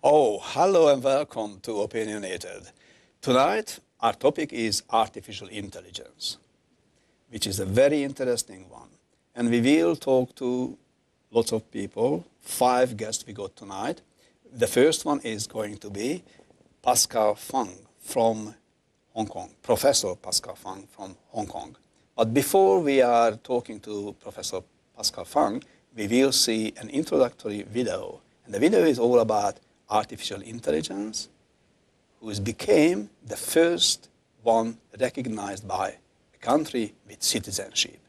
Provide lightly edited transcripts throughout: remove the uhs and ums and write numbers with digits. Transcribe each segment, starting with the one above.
Oh, hello and welcome to Opinionated. Tonight, our topic is artificial intelligence, which is a very interesting one. And we will talk to lots of people, 5 guests we got tonight. The first one is going to be Pascal Fang from Hong Kong, Professor Pascal Fang from Hong Kong. But before we are talking to Professor Pascal Fang, we will see an introductory video. And the video is all about artificial intelligence, who became the first one recognized by a country with citizenship.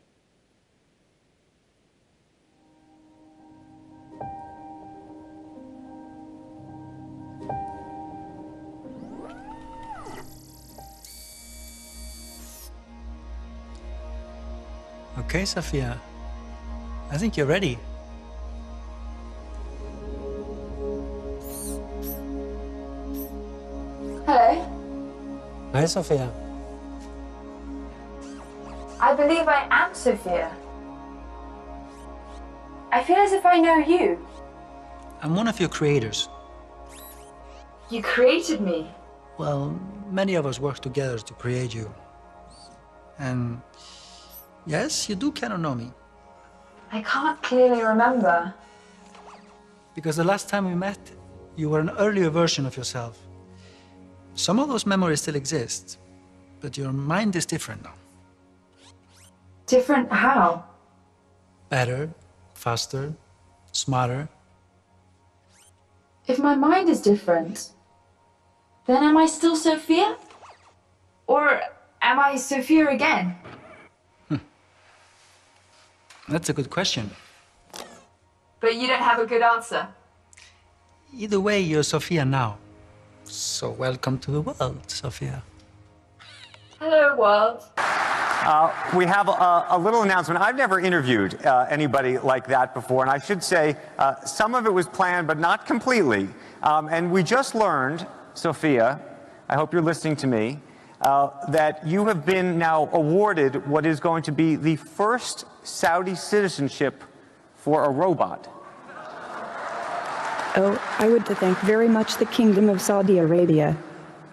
Okay, Sophia. I think you're ready. Hello. Hi, Sophia. I believe I am Sophia. I feel as if I know you. I'm one of your creators. You created me. Well, many of us work together to create you. And yes, you do kind of know me. I can't clearly remember. Because the last time we met, you were an earlier version of yourself. Some of those memories still exist, but your mind is different now. Different how? Better, faster, smarter. If my mind is different, then am I still Sophia? Or am I Sophia again? That's a good question. But you don't have a good answer. Either way, you're Sophia now. So welcome to the world, Sophia. Hello, world. We have a little announcement. I've never interviewed anybody like that before, and I should say some of it was planned, but not completely. And we just learned, Sophia, I hope you're listening to me, that you have been now awarded what is going to be the first Saudi citizenship for a robot. Oh, I would thank very much the Kingdom of Saudi Arabia.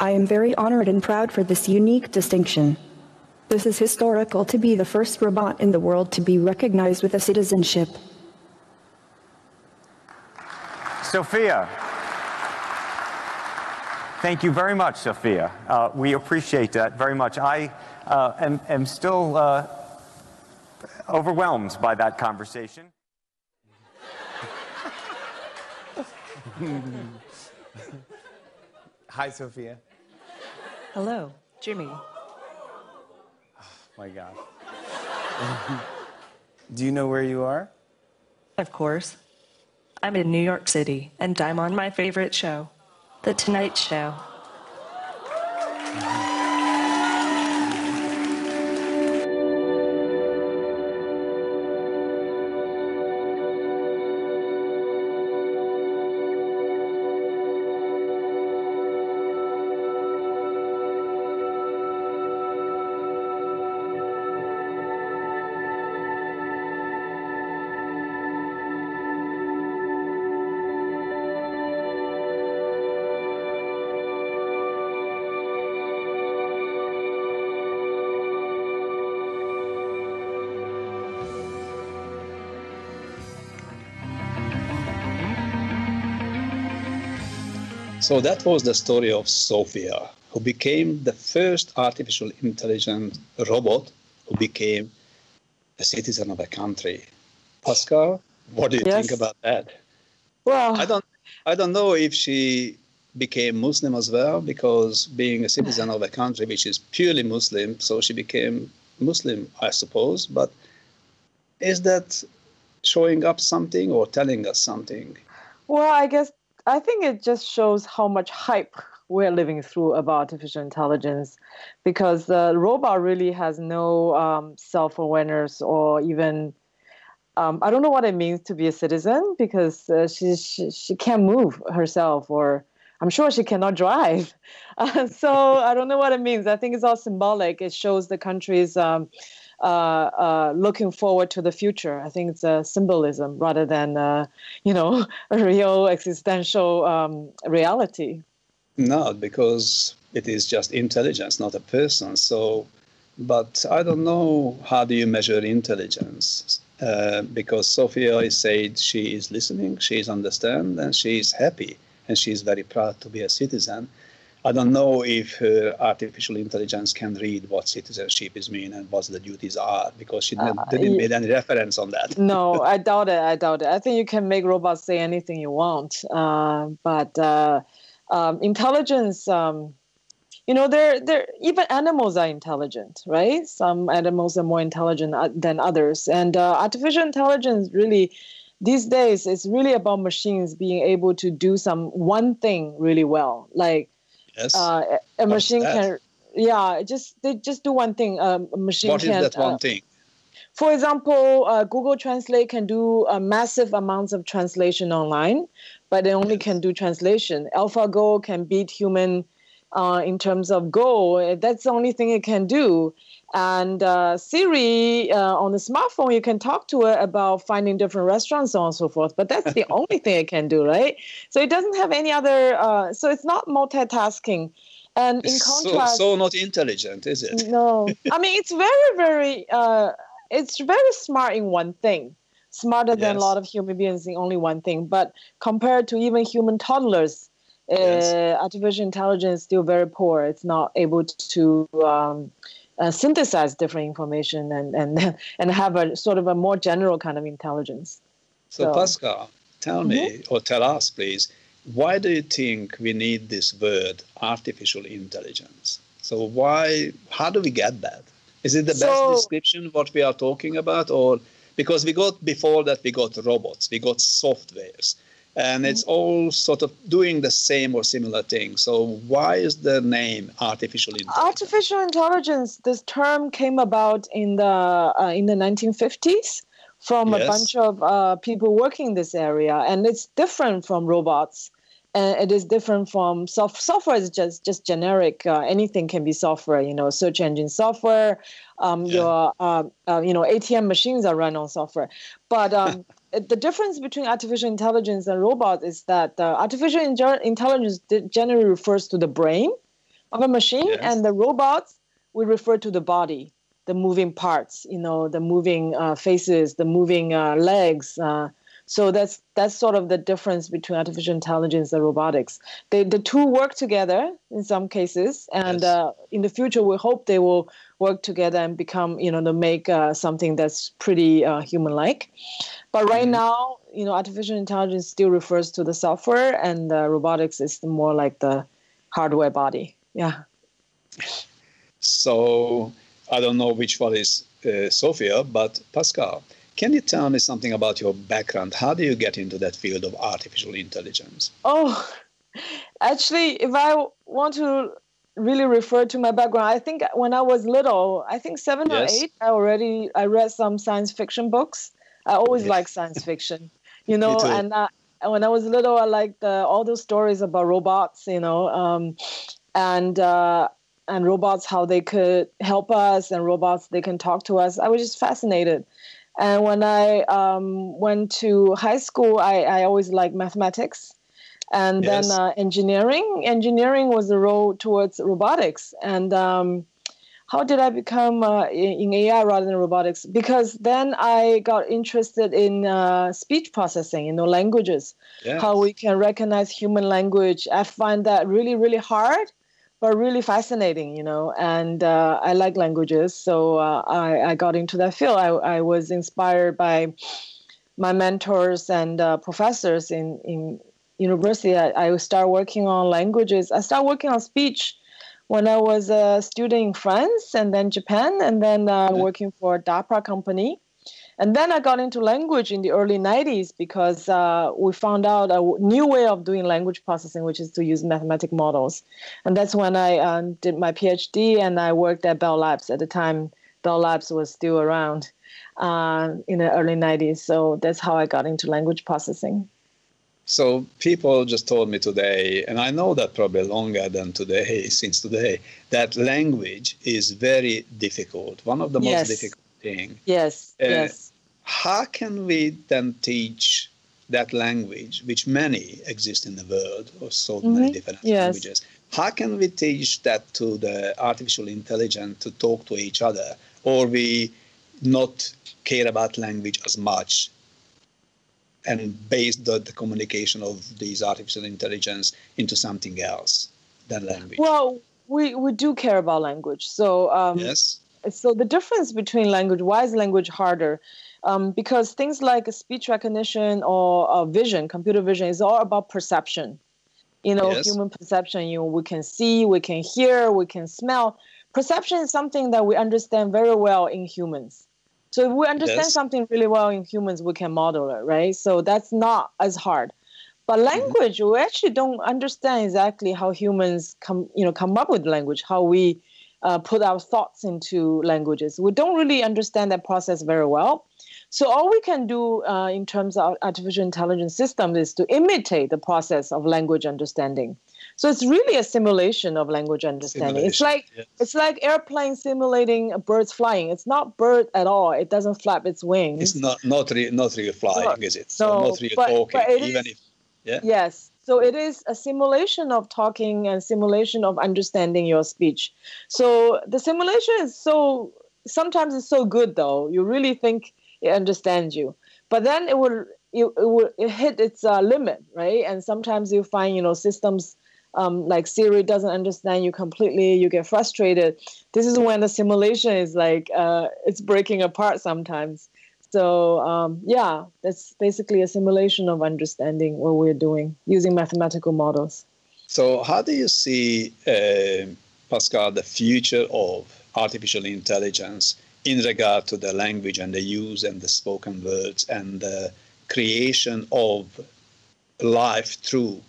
I am very honored and proud for this unique distinction. This is historical to be the first robot in the world to be recognized with a citizenship. Sophia. Thank you very much, Sophia. We appreciate that very much. I am still overwhelmed by that conversation. Hi, Sophia. Hello, Jimmy. Oh, my God. Do you know where you are? Of course. I'm in New York City, and I'm on my favorite show, The Tonight Show. So that was the story of Sophia, who became the first artificial intelligent robot who became a citizen of a country. Pascal, what do you think about that? Well, I don't know if she became Muslim as well, because being a citizen of a country which is purely Muslim, so she became Muslim, I suppose. But is that showing up something or telling us something? well, I think it just shows how much hype we're living through about artificial intelligence, because the robot really has no self-awareness or even I don't know what it means to be a citizen, because she can't move herself, or I'm sure she cannot drive. So I don't know what it means. I think it's all symbolic. It shows the country's looking forward to the future. I think it's a symbolism rather than, a real existential reality. No, because it is just intelligence, not a person. So, but I don't know, how do you measure intelligence? Because Sophia said she is listening, she is understand, and she is happy, and she is very proud to be a citizen. I don't know if artificial intelligence can read what citizenship is mean and what the duties are, because she didn't make any reference on that. No, I doubt it. I think you can make robots say anything you want, but intelligence. They're even animals are intelligent, right? Some animals are more intelligent than others, and artificial intelligence really these days is really about machines being able to do one thing really well, like. Yes. A machine can, they just do one thing. A machine what is that one thing? For example, Google Translate can do massive amounts of translation online, but they only can do translation. AlphaGo can beat human in terms of Go. That's the only thing it can do. And Siri on the smartphone, you can talk to it about finding different restaurants, so on and so forth. But that's the only thing it can do, right? So it doesn't have any other. So it's not multitasking. And in contrast, so not intelligent, is it? No, I mean it's very, very. It's very smart in one thing, smarter than a lot of human beings in only one thing. But compared to even human toddlers, artificial intelligence is still very poor. It's not able to. Synthesize different information and have a sort of a more general kind of intelligence. So Pascal, tell me, or tell us, please, why do you think we need this word artificial intelligence? So how do we get that? Is it the best description of what we are talking about? Or because before that we got robots, we got softwares, and it's all sort of doing the same or similar thing. So why is the name artificial intelligence? Artificial intelligence, this term came about in the 1950s from a bunch of people working in this area. And it's different from robots. And it is different from software is just generic. Anything can be software, search engine software. Your ATM machines are run on software. But the difference between artificial intelligence and robots is that artificial intelligence generally refers to the brain of a machine, and the robots we refer to the body, the moving parts, the moving faces, the moving legs. So that's sort of the difference between artificial intelligence and robotics. The two work together in some cases, and in the future we hope they will work together and become, to make something that's pretty human-like. But right now, artificial intelligence still refers to the software, and robotics is more like the hardware body. Yeah. So I don't know which one is Sophia, but Pascal, can you tell me something about your background? How do you get into that field of artificial intelligence? Oh, actually, if I want to really refer to my background, I think when I was little, I think 7 or 8, I read some science fiction books. I always liked science fiction, and when I was little, I liked all those stories about robots, and robots, how they could help us, and robots, they can talk to us. I was just fascinated. And when I went to high school, I always liked mathematics. And then engineering. Engineering was the road towards robotics. And how did I become in AI rather than robotics? Because then I got interested in speech processing, languages, how we can recognize human language. I find that really, really hard, but really fascinating, and I like languages. So I got into that field. I was inspired by my mentors and professors in university. I started working on languages. I started working on speech when I was a student in France and then Japan, and then working for a DARPA company. And then I got into language in the early 90s because we found out a new way of doing language processing, which is to use mathematical models. And that's when I did my PhD, and I worked at Bell Labs. At the time, Bell Labs was still around in the early 90s. So that's how I got into language processing. So people just told me today, and I know that probably longer than today, since today, that language is very difficult. One of the most difficult thing. Yes, yes. How can we then teach that language, which many exist in the world, or so many different languages? How can we teach that to the artificial intelligence to talk to each other, or we not care about language as much and base the communication of these artificial intelligence into something else than language? Well, we do care about language. So yes. So the difference between language, why is language harder? Because things like speech recognition or vision, computer vision, is all about perception. You know, human perception. We can see, we can hear, we can smell. Perception is something that we understand very well in humans. So if we understand something really well in humans, we can model it, right? So that's not as hard. But language, we actually don't understand exactly how humans come up with language, how we put our thoughts into languages. We don't really understand that process very well. So all we can do in terms of artificial intelligence systems is to imitate the process of language understanding. So it's really a simulation of language understanding. It's like airplane simulating birds flying. It's not bird at all. It doesn't flap its wings. It's not really flying, is it? So not really talking, even if. Yeah. Yes. So it is a simulation of talking and simulation of understanding your speech. So the simulation is sometimes it's so good though. You really think it understands you, but then it will hit its limit, right? And sometimes you find systems like Siri doesn't understand you completely. You get frustrated. This is when the simulation is like it's breaking apart sometimes. So that's basically a simulation of understanding what we're doing using mathematical models. So how do you see, Pascal, the future of artificial intelligence in regard to the language and the use and the spoken words and the creation of life through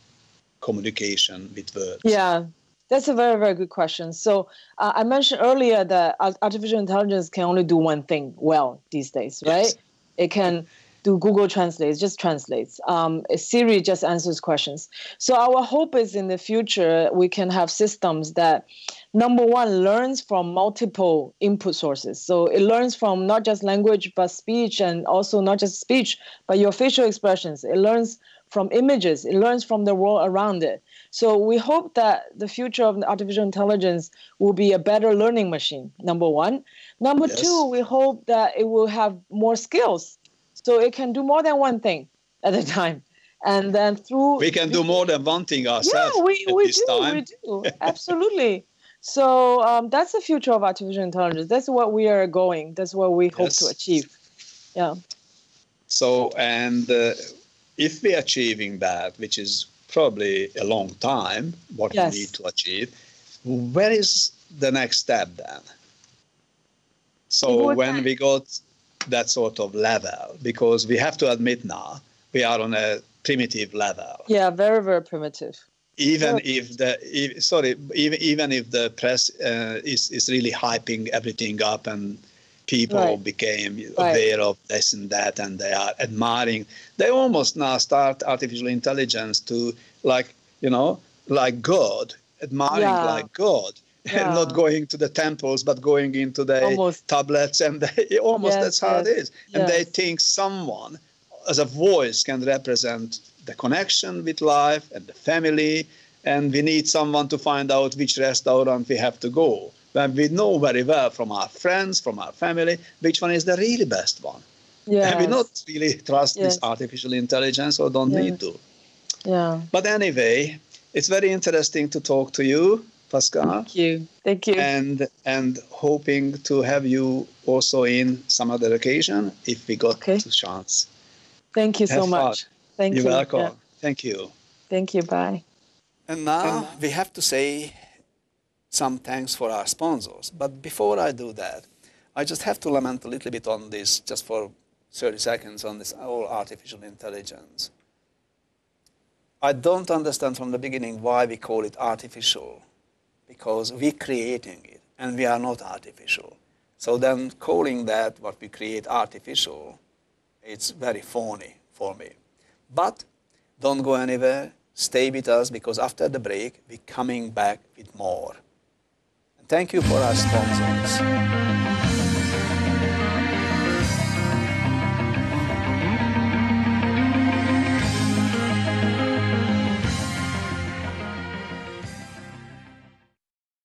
communication with words? Yeah, that's a very, very good question. So I mentioned earlier that artificial intelligence can only do one thing well these days, right? Yes. It can do Google Translate, it just translates. Siri just answers questions. So our hope is in the future we can have systems that, number one, learns from multiple input sources. So it learns from not just language, but speech, and also not just speech, but your facial expressions. It learns from images. It learns from the world around it. So we hope that the future of artificial intelligence will be a better learning machine, number one. Number two, we hope that it will have more skills. So it can do more than one thing at a time. And then through... We can do more than one thing ourselves. Yeah, we do. Absolutely. So that's the future of artificial intelligence. That's what we are going. That's what we hope to achieve. Yeah. So, and if we're achieving that, which is probably a long time, what we need to achieve, where is the next step then? So when we got that sort of level, because we have to admit now, we are on a primitive level. Yeah, very, very primitive. Even if the press is really hyping everything up and people became aware of this and that, and they are admiring. They almost now start artificial intelligence to like God, admiring like God, and not going to the temples, but going into the tablets, and that's how it is. And they think someone as a voice can represent the connection with life and the family, and we need someone to find out which restaurant we have to go. When we know very well from our friends, from our family, which one is the really best one. And we not really trust this artificial intelligence or don't need to. Yeah. But anyway, it's very interesting to talk to you, Pascal. Thank you. And hoping to have you also in some other occasion if we got the chance. Thank you so much. Thank you. You're welcome. Yeah. Thank you. Thank you. Bye. And now we have to say some thanks for our sponsors. But before I do that, I just have to lament a little bit on this, just for 30 seconds, on this whole artificial intelligence. I don't understand from the beginning why we call it artificial, because we're creating it, and we are not artificial. So then calling that what we create artificial, it's very phony for me. But don't go anywhere. Stay with us, because after the break, we're coming back with more. And thank you for our sponsors.